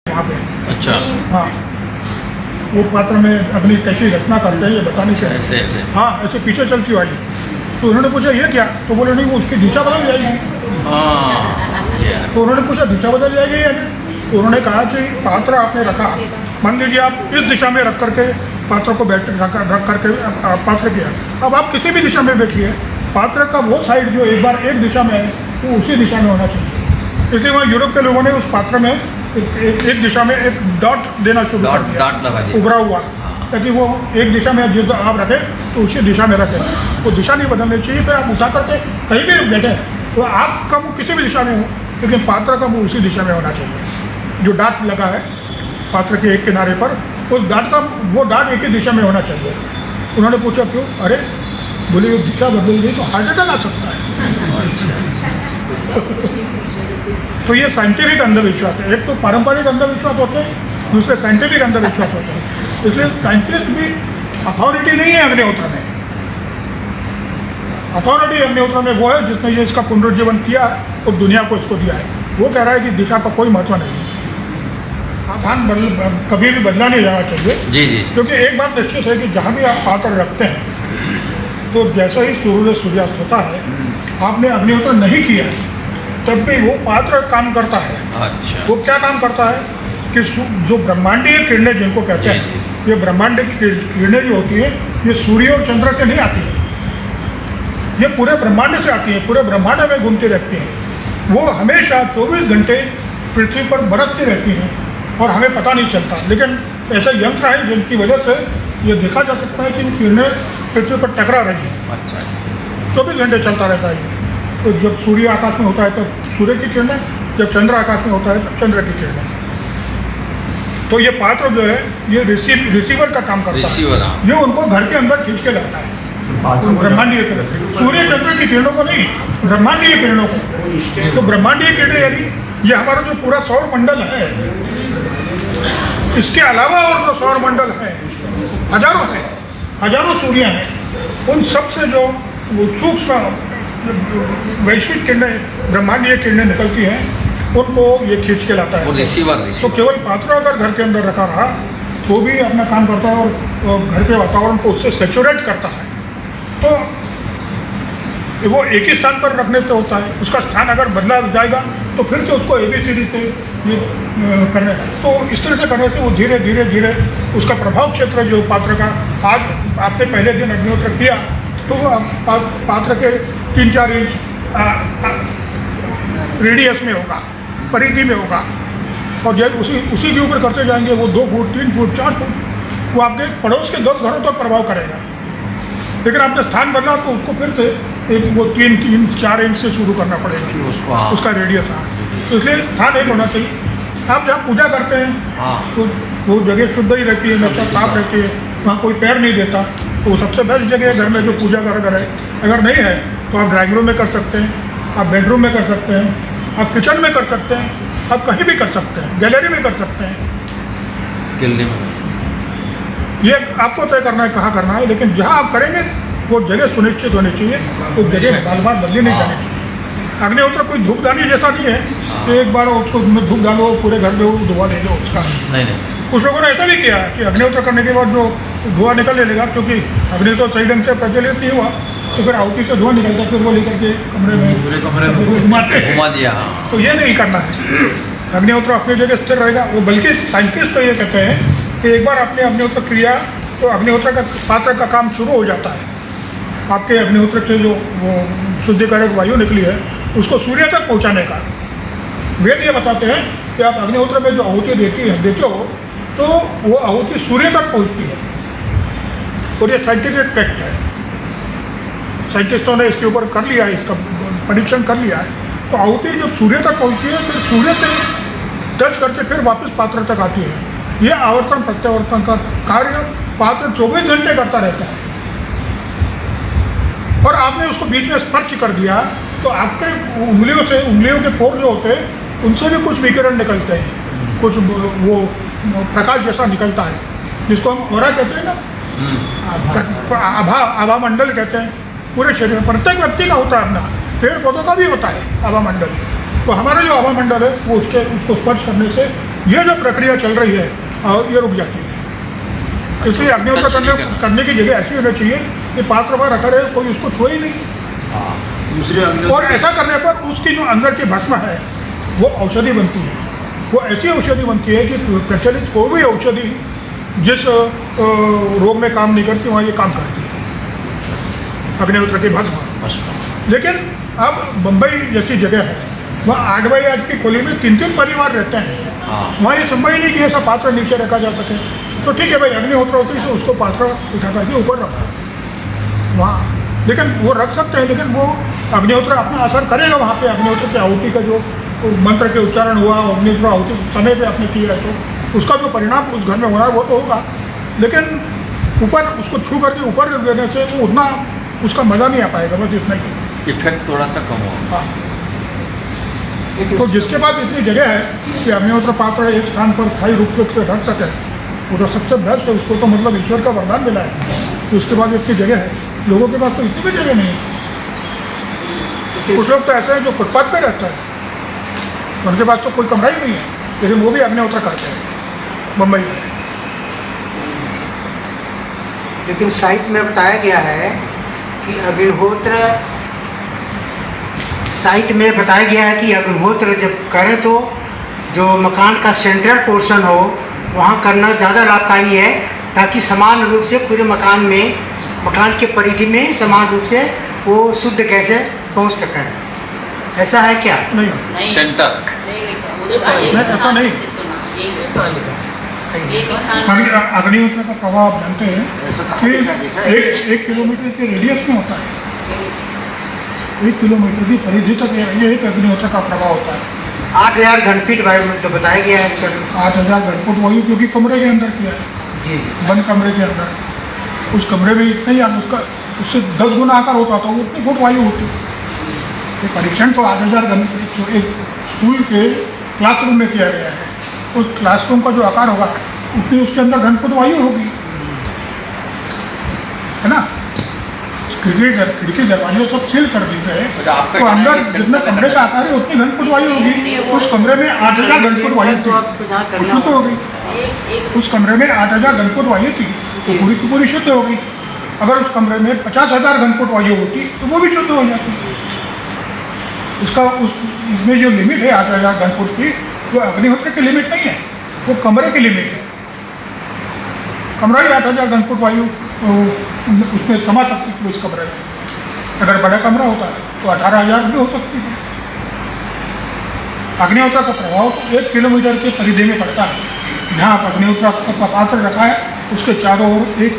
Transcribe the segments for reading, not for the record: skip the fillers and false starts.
वहाँ पे। अच्छा, हाँ, वो पात्र में अग्नि कैसी रचना करते हैं ये बताने से। ऐसे ऐसे। हाँ, ऐसे पीछे चलती वाली। तो उन्होंने पूछा ये क्या, तो बोले नहीं वो उसकी दिशा बदल जाएगी। हाँ, ये तो उन्होंने पूछा दिशा बदल जाएगी या नहीं, तो उन्होंने कहा कि पात्र आपने रखा, मान लीजिए आप इस दिशा में रख करके पात्र को रख करके पात्र किया, अब आप किसी भी दिशा में बैठिए, पात्र का वो साइड जो एक बार एक दिशा में है वो उसी दिशा में होना चाहिए। इसलिए वहाँ यूरोप के लोगों ने उस पात्र में एक दिशा में एक डॉट देना शुरू कर दिया, डॉट लगा दिया, उभरा हुआ, ताकि वो एक दिशा में जिस आप रखें तो उसी दिशा में रखें, वो दिशा नहीं बदलनी चाहिए। फिर आप उठा करके कहीं भी बैठे तो आपका मुँह किसी भी दिशा में हो, लेकिन पात्र का मुँह उसी दिशा में होना चाहिए। जो डाट लगा है पात्र के एक किनारे पर, उस डाट का वो डाट एक ही दिशा में होना चाहिए। उन्होंने पूछा क्यों, अरे बोले ये दिशा बदल गई तो हार्ट अटैक आ सकता है। तो ये साइंटिफिक अंधविश्वास है। एक तो पारंपरिक अंधविश्वास होते हैं, दूसरे साइंटिफिक अंधविश्वास होते हैं। इसलिए साइंटिस्ट भी अथॉरिटी नहीं है अग्निहोत्र में। अथॉरिटी अग्निहोत्र में वो है जिसने ये इसका पुनरुज्जीवन किया और दुनिया को इसको दिया है। वो कह रहा है कि दिशा का कोई महत्व नहीं है, स्थान कभी भी बदला नहीं जाना चाहिए। जी जी। क्योंकि एक बात निश्चित है कि जहाँ भी आप पात्र रखते हैं तो जैसा ही सूर्यास्त होता है, आपने अग्निहोत्र नहीं किया तब भी वो पात्र काम करता है। अच्छा, वो क्या काम करता है कि जो ब्रह्मांडीय किरणें जिनको कहते जी, हैं, ये ब्रह्मांडीय किरणें जो होती है ये सूर्य और चंद्र से नहीं आती है, ये पूरे ब्रह्मांड से आती है, पूरे ब्रह्मांड में घूमती रहती हैं। वो हमेशा 24 घंटे पृथ्वी पर बरसती रहती हैं और हमें पता नहीं चलता। लेकिन ऐसे यंत्र है जिनकी वजह से ये देखा जा सकता है कि किरणें पृथ्वी पर टकरा रही हैं। अच्छा, 24 घंटे चलता रहता है। तो जब सूर्य आकाश में होता है तब सूर्य की किरणें, जब चंद्र आकाश में होता है तब चंद्र की किरणें। तो ये पात्र जो है ये रिसीवर का काम करता रिसीवर, हाँ। है, ये उनको घर के अंदर खींच के लाता है। ब्रह्मांडीय किरण, सूर्य चंद्र की किरणों को नहीं, ब्रह्मांडीय किरणों को। तो ब्रह्मांडीय किरणें यानी ये हमारा जो पूरा सौर मंडल है, इसके अलावा और जो सौर मंडल है हजारों सूर्य हैं, उन सब से जो सूक्ष्म वैश्विक किरणें ब्रह्मांडीय किरणें निकलती हैं उनको ये खींच के लाता है। रिसीवर तो केवल पात्र अगर घर के अंदर रखा रहा तो भी अपना काम करता है और घर के वातावरण को उससे सेचुरेट करता है। तो वो एक ही स्थान पर रखने से होता है, उसका स्थान अगर बदला जाएगा तो फिर से उसको ABCD से ये करने, तो इस तरह से करने से वो धीरे धीरे धीरे उसका प्रभाव क्षेत्र जो पात्र का, आज आपने पहले दिन अग्निहोत्र किया तो वो पात्र के 3-4 इंच रेडियस में होगा, परिधि में होगा, और जब उसी के ऊपर करते जाएंगे वो 2 फुट 3 फुट 4 फुट वो आपके पड़ोस के 10 घरों तक प्रभाव करेगा। लेकिन आपने स्थान बदला तो उसको फिर से वो 3-4 इंच से शुरू करना पड़ेगा उसका रेडियस। हाँ, तो इसलिए स्थान एक होना चाहिए। आप जहाँ पूजा करते हैं तो वो जगह शुद्ध ही रहती है, हमेशा साफ रहती है, वहाँ कोई पैर नहीं देता, तो वो सबसे बेस्ट जगह है घर में जो पूजा घर है। अगर नहीं है तो आप ड्राइंग रूम में कर सकते हैं, आप बेडरूम में कर सकते हैं, आप किचन में कर सकते हैं, आप कहीं भी कर सकते हैं, गैलरी में कर सकते हैं, गिल्ली में। ये आपको तय करना है कहाँ करना है। लेकिन जहाँ आप करेंगे वो जगह सुनिश्चित होनी चाहिए, तो जगह बार बार बदली नहीं जानी चाहिए। अग्निहोत्र कोई धूपदानी जैसा नहीं है कि एक बार उसको धूप डालो पूरे घर में वो धुआं ले लो उसका। नहीं। कुछ लोगों ने ऐसा भी किया कि अग्निहोत्र करने के बाद जो धुआं निकलने लगा, क्योंकि अग्निहोत्र सही ढंग से प्रज्वलित नहीं हुआ तो फिर आहुति से धुआं निकलता, फिर वो लेकर के कमरे में पूरे कमरे में घुमा दिया। तो ये नहीं करना है। अग्निहोत्र अपनी जगह स्थिर रहेगा। वो बल्कि साइंटिस्ट तो ये कहते हैं कि एक बार आपने अग्निहोत्र किया तो अग्निहोत्र का पात्र का काम शुरू हो जाता है। आपके अग्निहोत्र से जो वो शुद्धिकारक वायु निकली है उसको सूर्य तक पहुंचाने का। वेद ये बताते हैं कि आप अग्निहोत्र में जो आहुति देते हो तो वो आहुति सूर्य तक पहुंचती है, और ये साइंटिफिक फैक्ट है। साइंटिस्टों ने इसके ऊपर कर लिया है, इसका परीक्षण कर लिया है। तो आहुति जब सूर्य तक पहुंचती है फिर सूर्य से टच करके फिर वापस पात्र तक आती है। ये आवर्तन प्रत्यावर्तन का कार्य पात्र 24 घंटे करता रहता है, और आपने उसको बीच में स्पर्श कर दिया तो आपके उंगलियों के पोर जो होते हैं उनसे भी कुछ विकिरण निकलते हैं, कुछ वो प्रकाश जैसा निकलता है, जिसको हम ऑरा कहते हैं ना, आभा मंडल कहते हैं। पूरे शरीर प्रत्येक व्यक्ति का होता है, अपना पेड़ पौधों का भी होता है आभा मंडल। तो हमारा जो आभा मंडल है वो उसको स्पर्श करने से ये जो प्रक्रिया चल रही है ये रुक जाती है। इसलिए अग्निहोत्र टच नहीं करने की जगह ऐसी होनी चाहिए कि पात्र में रखा रहे, कोई उसको छुए ही नहीं। दूसरे और अग्निहोत्र ऐसा करने पर उसकी जो अंदर की भस्म है वो औषधि बनती है। वो ऐसी औषधि बनती है कि प्रचलित कोई भी औषधि जिस रोग में काम नहीं करती वहाँ ये काम करती है, अग्निहोत्र की भस्म। बस लेकिन अब बम्बई जैसी जगह है, वहाँ 8 बाई 8 की खोली में 3-3 परिवार रहते हैं। हाँ वहाँ ये संभव ही नहीं कि ऐसा पात्र नीचे रखा जा सके। तो ठीक है भाई, अग्निहोत्र होती है उसको पात्र उठा करके ऊपर रखो वहाँ, लेकिन वो रख सकते हैं। लेकिन वो अग्निहोत्र अपना असर करेगा वहाँ पे। अग्निहोत्र की आहुति का जो मंत्र के उच्चारण हुआ, अग्निहोत्र आहुति समय पे आपने किया है तो उसका जो परिणाम उस घर में हो रहा है वो तो होगा, लेकिन ऊपर उसको छू करके ऊपर रख देने से वो उतना उसका मज़ा नहीं आ पाएगा, बस इतना ही। इफेक्ट थोड़ा सा कम होगा। हाँ, तो जिसके पास इतनी जगह है कि अग्निहोत्र पात्र एक स्थान पर स्थायी रूप से ढक सके, वो तो सबसे बेस्ट है। उसको तो मतलब ईश्वर का वरदान मिला है कि उसके बाद इतनी जगह है। लोगों के पास तो इतनी भी जगह नहीं है। कुछ लोग तो ऐसे हैं जो फुटपाथ पे रहते हैं, उनके पास तो कोई कमरा ही नहीं है, लेकिन वो भी अग्निहोत्र करते हैं मुंबई में। लेकिन साहित्य में बताया गया है कि अग्निहोत्र, साहित्य में बताया गया है कि अग्निहोत्र जब करें तो जो मकान का सेंट्रल पोर्शन हो वहाँ करना ज़्यादा लाभकारी है, ताकि समान रूप से पूरे मकान में, मकान के परिधि में समान रूप से वो शुद्ध गैसें पहुँच सकें। ऐसा है क्या? नहीं, सेंटर ऐसा नहीं। अग्निहोत्र का प्रभाव आप जानते हैं ऐसा कहाँ कि देखा है? एक किलोमीटर के रेडियस में होता है। 1 किलोमीटर की परिधि तक ये एक अग्निहोत्र का प्रभाव होता है। 8000 घनफीट वायु में तो बताया गया है सर। 8000 घनफुट वायु, क्योंकि कमरे के अंदर किया है, जी बंद कमरे के अंदर। उस कमरे में इतना ही उसका उससे 10 गुना आकार होता था, वो उतनी फुट वायु होती। ये परीक्षण तो 8000 घनफुट जो एक स्कूल के क्लासरूम में किया गया है। उस क्लासरूम का जो आकार होगा उतनी उसके अंदर घनफुट वायु होगी, है ना। खिड़की दरवाजे सब सील कर दी गए, आपका तो अंदर कहना है कि जितना सेंटर कमरे का आकार है उतनी घनफुट वायु होगी। उस कमरे में 8000 घनफुट वायु थी, वो शुद्ध होगी। उस कमरे में 8000 घनफुट वायु थी तो पूरी की पूरी शुद्ध होगी। अगर उस कमरे में 50,000 घनफुट वायु होती तो वो भी शुद्ध हो जाती। इसमें जो लिमिट है 8000 घनफुट की, वो अग्निहोत्र की लिमिट नहीं है, वो कमरे की लिमिट है। कमरा ही 8000 घनफुट वायु उसमें समा सकती थी उस कमरे में। अगर बड़ा कमरा होता तो 18,000 भी हो सकती थी। अग्निहोत्र का प्रभाव 1 किलोमीटर के परिधि में पड़ता है। जहाँ आप अग्निहोत्र का पात्र रखा है उसके चारों ओर 1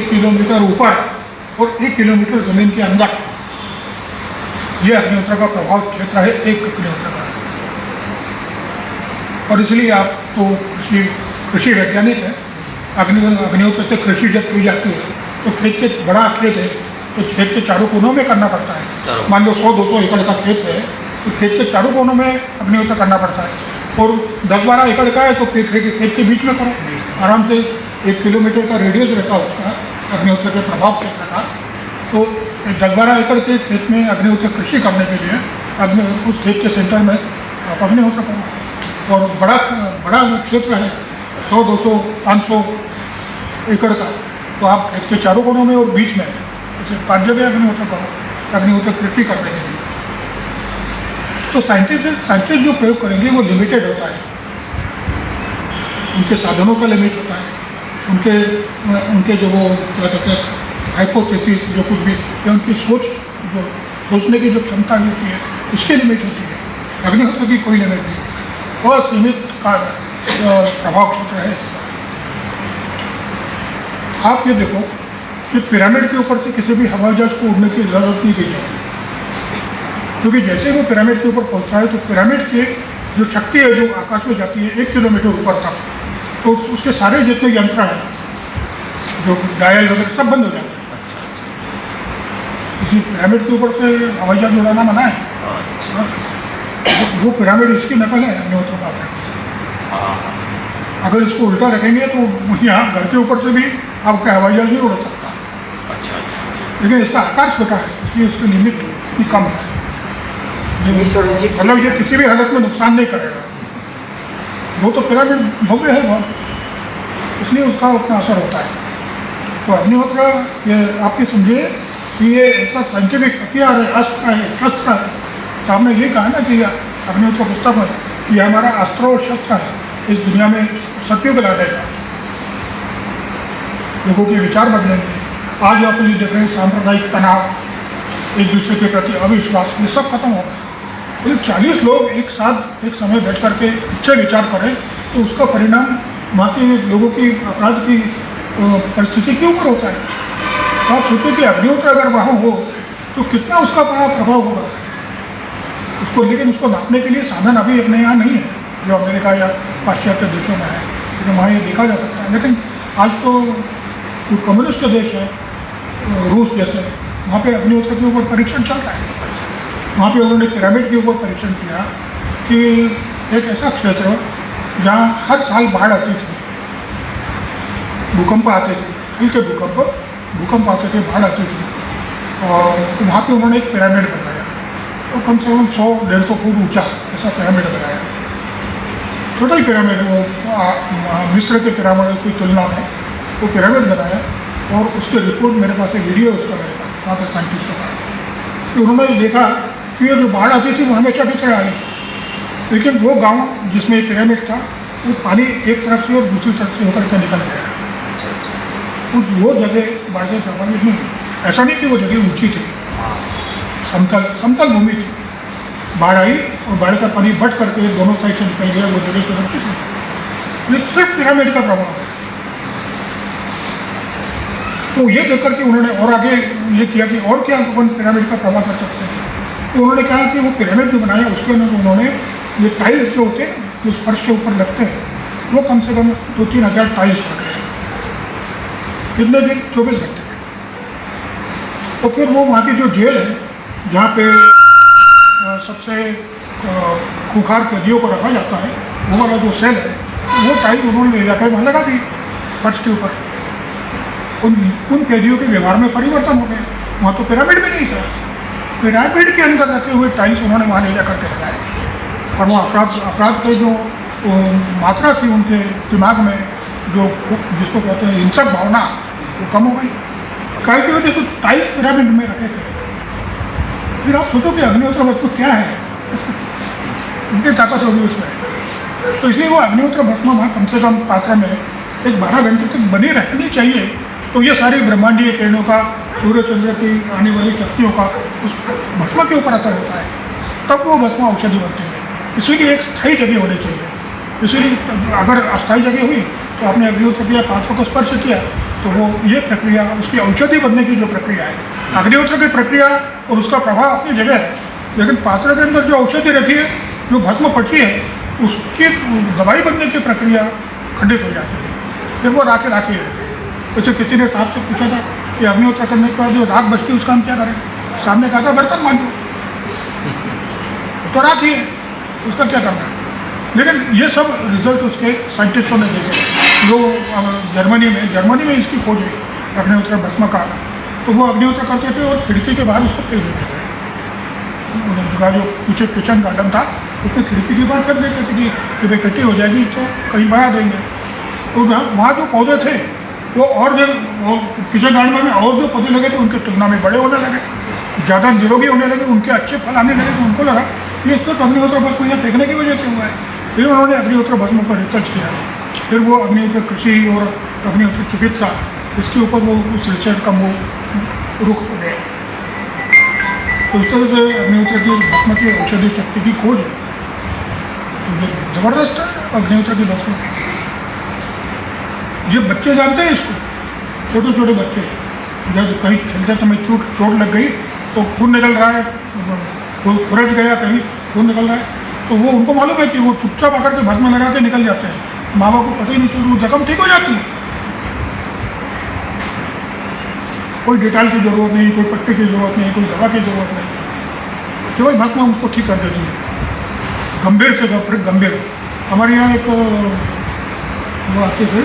किलोमीटर ऊपर और 1 किलोमीटर जमीन के अंदर ये अग्निहोत्र का प्रभाव क्षेत्र है, एक अग्निहोत्र का। और इसलिए आप तो कृषि वैज्ञानिक है। अग्निहोत्र से कृषि जब की जाती है तो खेत के बड़ा खेत है तो खेत के चारों कोनों में करना पड़ता है। मान लो 100-200 एकड़ का खेत है तो खेत के चारों कोनों में अग्निहोत्र करना पड़ता है। और 10-12 एकड़ का है तो खेत के बीच में करो, आराम से 1 किलोमीटर का रेडियस रहता है उसका अग्निहोत्र के प्रभाव क्षेत्र का। तो 10-12 एकड़ के खेत में अग्निहोत्र कृषि करने के लिए उस खेत के सेंटर में आप अग्निहोत्र करो। और बड़ा क्षेत्र है 100-200 500 एकड़ का, तो आप खेत के चारों कोनों में और बीच में जैसे 5 जगह अग्निहोत्र करो, अग्निहोत्र कृषि करने के लिए। तो साइंटिस्ट जो प्रयोग करेंगे वो लिमिटेड होता है, उनके साधनों का लिमिट होता है, उनके जो वो क्या कहते हैं हाइपोथेसिस जो कुछ भी, या उनकी सोचने की जो क्षमता होती है उसकी लिमिट होती है। अग्निहोत्र की कोई लिमिट नहीं, बहुत सीमित प्रभाव क्षेत्र है इसका। आप ये देखो कि पिरामिड के ऊपर से किसी भी हवाई जहाज को उड़ने की जरूरत नहीं दी जाती, क्योंकि जैसे वो पिरामिड के ऊपर पहुंचता है तो पिरामिड की जो शक्ति है जो आकाश में जाती है 1 किलोमीटर ऊपर तक, तो उसके सारे जितने यंत्र हैं जो डायल वगैरह सब बंद हो जाते हैं। इसी पिरामिड के ऊपर से हवाई जहाज उड़ाना मना है। वो पिरामिड इसकी नकल है अग्निहोत्र पात्र। अगर इसको उल्टा रखेंगे तो यहाँ घर के ऊपर से भी आपका हवाई जहाज नहीं उड़ सकता। अच्छा, लेकिन इसका आकार छोटा है इसलिए उसकी लिमिट भी कम है। मतलब ये किसी भी हालत में नुकसान नहीं करेगा। वो तो पिरामिड भव्य है बहुत, इसलिए उसका उतना असर होता है। तो अग्निहोत्र ये आपकी समझिए कि ये ऐसा साइंटिफिक हथियार है, अस्त्र है, शस्त्र है। तो आपने ये कहा ना कि अग्निहोत्र पुस्तक में ये हमारा अस्त्र और शस्त्र है इस दुनिया में सत्युग लाने का। लोगों के विचार बदलेंगे। आज आप ये देख रहे हैं सांप्रदायिक तनाव, एक दूसरे के प्रति अविश्वास, ये सब खत्म होगा। यदि 40 लोग एक साथ एक समय बैठ करके अच्छे विचार करें तो उसका परिणाम वहाँ के लोगों की अपराध की परिस्थिति के ऊपर होता है। तो आप सोचो कि अग्निहोत्र अगर वहाँ हो तो कितना उसका बड़ा प्रभाव होगा उसको। लेकिन उसको नापने के लिए साधन अभी अपने यहाँ नहीं है जो अमेरिका या पाश्चात्य देशों में है, लेकिन वहाँ ये देखा जा सकता है। लेकिन आज तो जो कम्युनिस्ट देश है रूस जैसे, वहाँ पे अग्निहोत्र के ऊपर परीक्षण चल रहा है। वहाँ पे उन्होंने पिरामिड के ऊपर परीक्षण किया कि एक ऐसा क्षेत्र जहाँ हर साल बाढ़ आती थी, भूकंप आते थे, हल्के भूकंप आते थे, बाढ़ आती थी, और वहाँ पे उन्होंने एक पिरामिड बनाया। तो कम से कम 100-150 फुट ऊंचा ऐसा पिरामिड बनाया। छोटा ही पिरामिड, वो मिस्र के पिरामिड की तुलना में वो पिरामिड बनाया। और उसके रिपोर्ट मेरे पास एक वीडियो है उसका, मेरे पास वहाँ पर साइंटिस्टों का। तो उन्होंने देखा कि ये जो बाढ़ आती थी वो हमेशा की तरह आई, लेकिन वो गांव जिसमें पिरामिड था वो पानी एक तरफ से और दूसरी तरफ से होकर के निकल गया। वो जगह बाढ़ से प्रभावित नहीं हुई। ऐसा नहीं कि वो जगह ऊंची थी, समतल भूमि थी। बाढ़ आई और बाढ़ का पानी बट करके दोनों साइड से निकल गया, वो जगह सुरक्षित थी। ये सिर्फ पिरामिड का प्रभाव है। तो ये देख करके उन्होंने और आगे ये किया कि और क्या अपन पिरामिड का प्रभाव कर सकते हैं। तो उन्होंने कहा कि वो पिरामिड जो बनाया उसके अंदर उन्होंने ये टाइल्स जो होते हैं जो फर्श के ऊपर लगते हैं, वो कम से कम 2-3 हज़ार टाइल्स रखे हैं। कितने दिन? 24 घंटे। तो फिर वो वहाँ की जो जेल है जहाँ पे सबसे खूंखार कैदियों को रखा जाता है, वो वाला जो सेल है, वो टाइल उन्होंने ले जाकर वहाँ लगा दी फर्श के ऊपर। उन कैदियों के व्यवहार में परिवर्तन हो गया। वहाँ तो पिरामिड भी नहीं था, पिरामिड के अंदर रखे हुए टाइल्स उन्होंने वहाँ ले जा करके लगाए। और वो अपराध के जो मात्रा थी उनके दिमाग में, जो जिसको कहते हैं हिंसक भावना, वो कम हो गई। काय की वजह से टाइल्स पिरामिड में रखे थे। फिर आप सोचो कि अग्निहोत्र भस्म क्या है इतनी ताकत होगी उसमें। तो इसलिए वो अग्निहोत्र भस्म वहाँ कम से कम पात्र में एक 12 घंटे तक बनी रहनी चाहिए। तो ये सारी ब्रह्मांडीय किरणों का, सूर्य चंद्र की आने वाली शक्तियों का उस भस्म के ऊपर असर होता है, तब वो भस्म औषधि बनती है। इसीलिए एक स्थायी जगह होनी चाहिए। इसीलिए अगर अस्थायी जगह हुई तो आपने अग्निहोत्र किया, पात्र को स्पर्श किया, तो वो ये प्रक्रिया, उसकी औषधि बनने की जो प्रक्रिया है, अग्निहोत्र की प्रक्रिया और उसका प्रभाव अपनी जगह है, लेकिन पात्र के अंदर जो औषधि रखी है, जो भस्म पड़ती है, उसकी दवाई बनने की प्रक्रिया खंडित हो जाती है। फिर वो राखी रहती है। जैसे किसी ने साहब से पूछा था कि अग्निहोत्र करने के बाद जो राख बचती है उसका हम क्या करें? सामने कहा था बर्तन मांजो, तो राख ही है, उसका क्या करना है? लेकिन ये सब रिजल्ट उसके साइंटिस्टों ने देखे। जो जर्मनी में इसकी खोज हुई अग्निहोत्र भस्म का, तो वो अग्निहोत्र करते थे और खिड़की के बाहर उसको फेंक देते थे। उनका जो पीछे किचन गार्डन था उसमें खिड़की के बाहर कर देते थे कि भाई इकट्ठी हो जाएगी तो कहीं बढ़ा देंगे। तो वहाँ जो पौधे थे वो और जो किचन गार्डन में और जो पौधे लगे थे उनकी तुलना में बड़े होने लगे, ज़्यादा निरोगी होने लगे, उनके अच्छे फल आने लगे। तो उनको लगा ये सिर्फ अग्निहोत्र भस्म यहाँ फेंकने की वजह से हुआ है। फिर उन्होंने अग्निहोत्र भस्म पर रिसर्च किया। फिर वो अग्निहोत्र कृषि और अग्निहोत्र चिकित्सा, इसके ऊपर वो उस रिसर्च का वो रुख हो गया। तो इस तरह से अग्निहोत्र की भस्म की औषधि शक्ति की खोज है। ये ज़बरदस्त है अग्निहोत्र की भस्म। ये बच्चे जानते हैं इसको, छोटे छोटे बच्चे, जब कहीं खेलते समय चोट लग गई तो खून निकल रहा है, खुरच गया कहीं खून निकल रहा है, तो वो उनको मालूम है कि वो चुपचाप आकर के भस्म लगा के निकल जाते हैं। माँ बाप को पता ही नहीं चलता, वो जख्म ठीक हो जाती है। कोई डिटेल की ज़रूरत नहीं, कोई पट्टी की ज़रूरत नहीं, कोई दवा की ज़रूरत नहीं, केवल भस्म उसको ठीक कर देती है। गंभीर से गंभीर। हमारे यहाँ एक वो आते थे,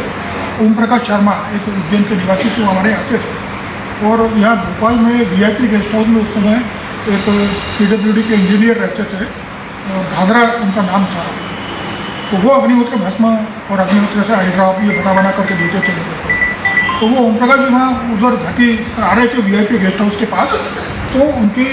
ओम प्रकाश शर्मा, एक उज्जैन के निवासी थे, हमारे आते थे। और यहाँ भोपाल में VIP गेस्ट हाउस में उस समय एक PWD के इंजीनियर रहते थे, भादरा उनका नाम था। तो वो अग्निहोत्र भस्म और अग्निहोत्र से आई ड्रॉप ये बना करके देते थे लोगों को। तो वो ओम प्रकाश जी वहाँ उधर घाटी आ रहे थे VIP गेस्ट हाउस के पास, तो उनकी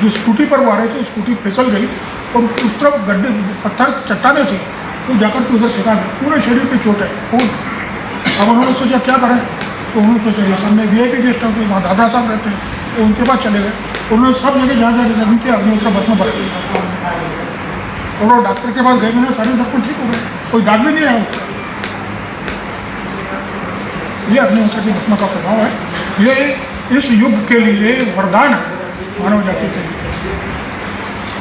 जो स्कूटी पर वो आ रहे थे स्कूटी फिसल गई और उस तरफ गड्ढे पत्थर चट्टाने थी, तो जाकर के उधर फेंका गया, पूरे शरीर पे चोट है खून। अब उन्होंने सोचा क्या करें, तो उन्होंने सोचा ये सामने VIP गेस्ट हाउस वहाँ दादा साहब रहते हैं, तो उनके पास चले गए। उन्होंने सब जगह जहाँ जहाँ रिजर्व किया अग्निहोत्र भस्म भर दिया और वो डॉक्टर के पास गए, मैंने सारे सब कुछ ठीक हो गए, कोई दाग भी नहीं रहा उसका। ये अग्निहोत्र की भस्म का प्रभाव है, ये इस युग के लिए वरदान है मानव जाति के लिए,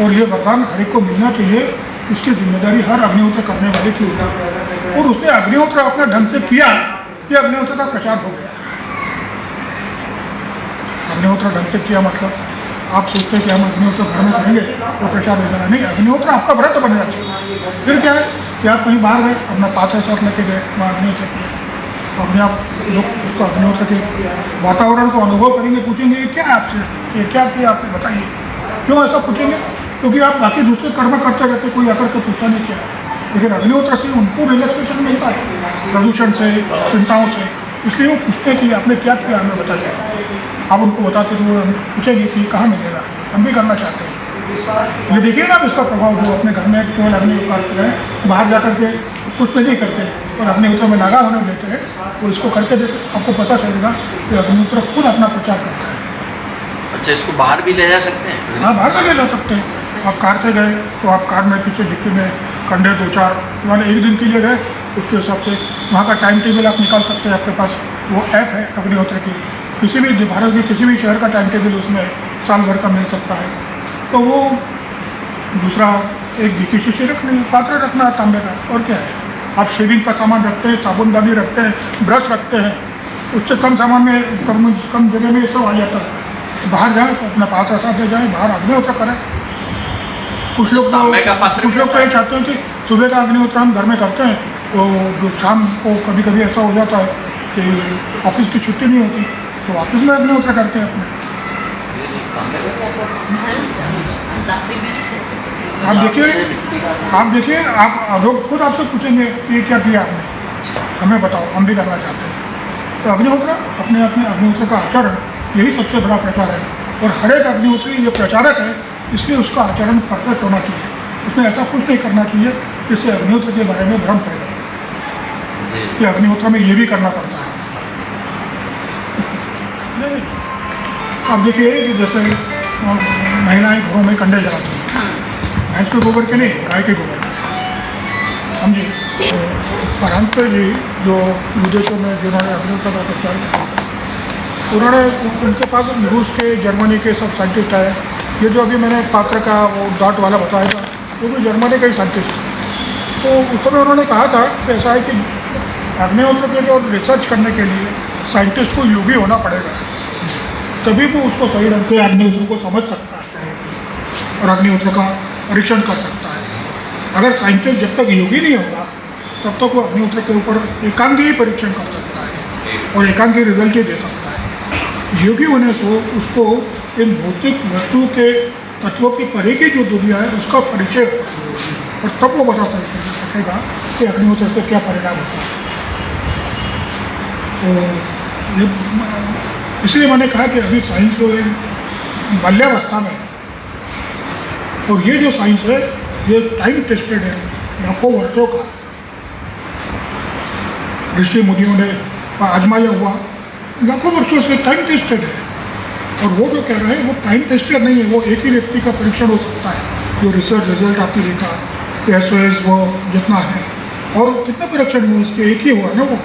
और ये वरदान हर एक को मिलना चाहिए। उसकी जिम्मेदारी हर अग्निहोत्र करने वाले की होती है, और उसने अग्निहोत्र अपने ढंग से किया, ये अग्निहोत्र का प्रचार हो गया। अग्निहोत्र ढंग से किया मतलब आप सोचते हैं कि हम अग्निहोत्र घर में करेंगे तो प्रचार हो जाएगा, नहीं, अग्निहोत्र आपका व्रत बनना चाहिए। फिर क्या है कि आप कहीं बाहर गए, अपना 5-6 साथ लेके गए वहाँ अग्निहोत्र किया, अपने आप लोग उसको अग्निहोत्र के वातावरण को अनुभव करेंगे, पूछेंगे ये क्या है आपसे, ये क्या किया आपने बताइए। क्यों ऐसा पूछेंगे? क्योंकि आप बाकी दूसरे कर्म करते रहते, कोई आकर के पूछता नहीं क्या, लेकिन अग्निहोत्र से उनको रिलैक्सेशन मिलता है प्रदूषण से, चिंताओं से, इसलिए वो पूछते हैं कि आपने क्या किया हमें बताइए। आप उनको बताते तो वो पूछेंगे कि कहाँ मिलेगा, हम भी करना चाहते हैं। ये देखिए ना इसका प्रभाव, जो अपने घर में केवल अग्निहोत्र करते हैं, बाहर जाकर के कुछ नहीं करते और अग्निहोत्र में नागा होने देते हैं, तो इसको करके देते आपको पता चलेगा कि अग्निहोत्र खुद अपना प्रचार करता है। अच्छा, इसको बाहर भी ले जा सकते हैं? हाँ, बाहर में ले जा सकते हैं। आप कार से गए तो आप कार में पीछे डिक्की में कंडे 2-4 मैंने एक दिन के लिए गए, उसके हिसाब से वहाँ का टाइम टेबल आप निकाल सकते हैं। आपके पास वो ऐप है अग्निहोत्र की, किसी भी भारत के किसी भी शहर का टाइम टेबल उसमें साल भर का मिल सकता है। तो वो दूसरा एक घी की शीशी रखनी, पात्र रखना है तांबे का, और क्या है। आप शेविंग का सामान रखते हैं, साबुनदानी रखते हैं, ब्रश रखते हैं, उससे कम सामान में कम जगह में ये सब आ जाता है। बाहर जाए तो अपना पात्र साथ ले जाए, बाहर अग्निहोत्र करें। कुछ लोग तो ये चाहते हैं कि सुबह का अग्निहोत्र हम घर में करते हैं, तो शाम को कभी कभी ऐसा हो जाता है कि ऑफिस की छुट्टी नहीं होती, तो ऑफिस में अग्निहोत्र करते हैं अपने। आप देखिए आप लोग खुद आपसे पूछेंगे कि क्या किया आपने, हमें बताओ, हम भी करना चाहते हैं। तो अग्निहोत्र अपने अग्निहोत्र का आचरण यही सबसे बड़ा प्रचार है, और हर एक अग्निहोत्री ये प्रचारक है, इसलिए उसका आचरण परफेक्ट होना चाहिए। उसने ऐसा कुछ नहीं करना चाहिए जिससे अग्निहोत्र के बारे में भ्रम फैले कि अग्निहोत्र में ये भी करना पड़ता है। नहीं, अब देखिए कि जैसे महिलाएं घरों में कंडे जलाती हैं, भैंस के गोबर के नहीं, गाय के गोबर के, समझिए। परंतु जी जो विदेशों में जिन्होंने अग्निहोत्र का प्रचार किया, उन्होंने उनके पास रूस के, जर्मनी के सब साइंटिस्ट आए। ये जो अभी मैंने पात्र का वो डॉट वाला बताया था, वो भी जर्मनी का ही साइंटिस्ट है। तो उस समय उन्होंने कहा था कि ऐसा है कि अग्निहोत्र के लिए और रिसर्च करने के लिए साइंटिस्ट को योगी होना पड़ेगा, तभी वो उसको सही ढंग से अग्निहोत्र को समझ सकता है और अग्निहोत्र का परीक्षण कर सकता है। अगर साइंटिस्ट जब तक योगी नहीं होगा तब तक वो अग्निहोत्र के ऊपर एकांगी ही परीक्षण कर सकता है और एकांगी रिजल्ट ही दे सकता है। योगी होने से उसको इन भौतिक वस्तु के तत्वों की परे की जो दुनिया है उसका परिचय होगा, और तब वो बता सकेगा कि अग्निहोत्र से क्या परिणाम होता है। तो इसलिए मैंने कहा कि अभी साइंस जो है बाल्यावस्था में, और ये जो साइंस है ये टाइम टेस्टेड है, लाखों वर्षों का ऋषि मुनियों ने आजमाया हुआ, लाखों वर्षों से टाइम टेस्टेड है। और वो जो कह रहे हैं वो टाइम टेस्टेड नहीं है, वो एक ही व्यक्ति का परीक्षण हो सकता है। जो रिसर्च रिजल्ट आपने देखा SOS वो जितना है, और कितना परीक्षण हुआ इसके, एक ही हुआ ना वो,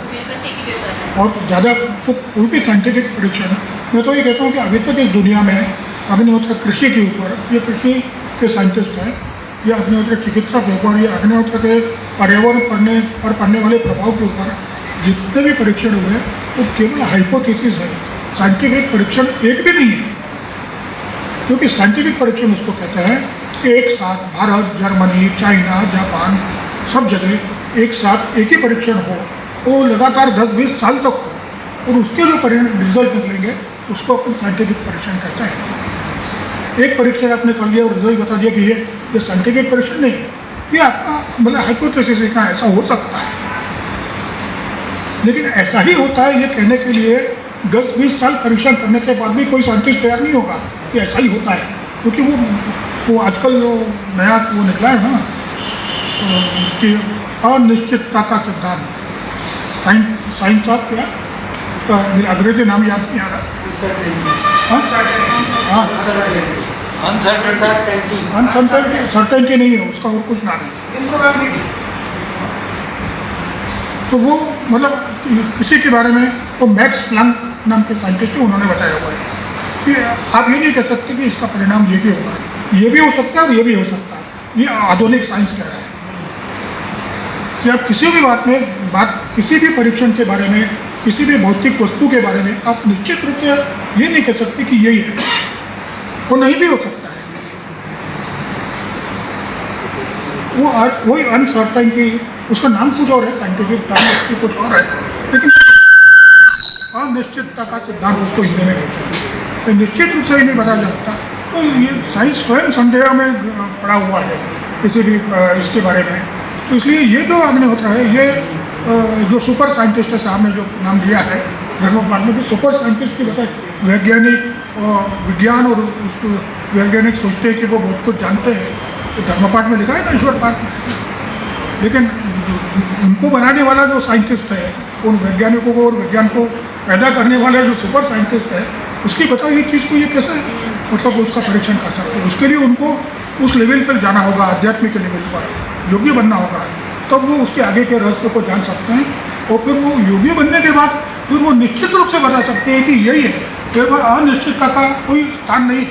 और ज़्यादा तो कोई भी साइंटिफिक परीक्षण। मैं तो ये कहता हूँ कि अभी तक इस दुनिया में अग्निहोत्र कृषि के ऊपर, ये कृषि के साइंटिस्ट हैं, ये अग्निहोत्र चिकित्सा के ऊपर, ये अग्निहोत्र के पर्यावरण पर पड़ने वाले प्रभाव के ऊपर जितने भी परीक्षण हुए वो केवल हाइपोथेसिस है, साइंटिफिक परीक्षण एक भी नहीं है। क्योंकि साइंटिफिक परीक्षण उसको कहते हैं कि एक साथ भारत, जर्मनी, चाइना, जापान सब जगह एक साथ एक ही परीक्षण हो, वो लगातार 10-20 साल तक हो, और उसके जो रिजल्ट निकलेंगे उसको अपन साइंटिफिक परीक्षण कहते हैं। एक परीक्षण आपने कर लिया और रिजल्ट बता दिया कि ये साइंटिफिक परीक्षण नहीं है, ये आपका मतलब हाइपोथेसिस है कि ऐसा हो सकता है, लेकिन ऐसा ही होता है ये कहने के लिए 10-20 साल परीक्षण करने के बाद भी कोई साइंटिस्ट तैयार नहीं होगा कि ऐसा ही होता है, क्योंकि वो आजकल जो नया वो निकला है ना कि अनिश्चितता का सिद्धांत, साइंस ऑफ क्या तो अंग्रेजी नाम याद नहीं आ रहा। हाँ अनसर्टेनिटी नहीं है उसका, और कुछ नाम है। तो वो मतलब किसी के बारे में वो मैक्स प्लैंक नाम के साइंटिस्ट है, उन्होंने बताया हुआ है कि आप ये नहीं कह सकते कि इसका परिणाम ये भी होगा, ये भी हो सकता है और ये भी हो सकता है। ये आधुनिक साइंस कह रहा है कि आप किसी भी बात किसी भी परीक्षण के बारे में, किसी भी भौतिक वस्तु के बारे में आप निश्चित रूप से ये नहीं कह सकते कि यही है, वो नहीं भी हो सकता है। वही अनसर्टेनिटी, उसका नाम कुछ और है, साइंटिफिक नाम उसकी कुछ और है, लेकिन अनिश्चितता का सिद्धांत उसको हिंदी में कहते हैं। तो निश्चित रूप से ही नहीं बताया जा सकता। तो ये साइंस स्वयं संदेह में पड़ा हुआ है किसी भी इसके बारे में। तो इसलिए ये जो अग्निहोत्र है, ये जो सुपर साइंटिस्ट है, साहब ने जो नाम दिया है धर्मपाठ में, भी सुपर साइंटिस्ट की बताए वैज्ञानिक विज्ञान और उसको वैज्ञानिक सोचते हैं कि वो बहुत कुछ जानते हैं, तो धर्मपाठ में लिखा है ना ईश्वर पाठ में। लेकिन उनको बनाने वाला जो साइंटिस्ट है, उन वैज्ञानिकों को और विज्ञान को पैदा करने वाला जो सुपर साइंटिस्ट है, उसकी बताई हुई चीज़ को ये कैसे मतलब उसका परीक्षण कर सकते हैं। उसके लिए उनको उस लेवल पर जाना होगा, आध्यात्मिक लेवल पर योगी बनना होगा, तब वो उसके आगे के रहस्य को जान सकते हैं। और फिर वो योगी बनने के बाद फिर वो निश्चित रूप से बता सकते हैं कि यही है। फिर अनिश्चितता का कोई स्थान नहीं।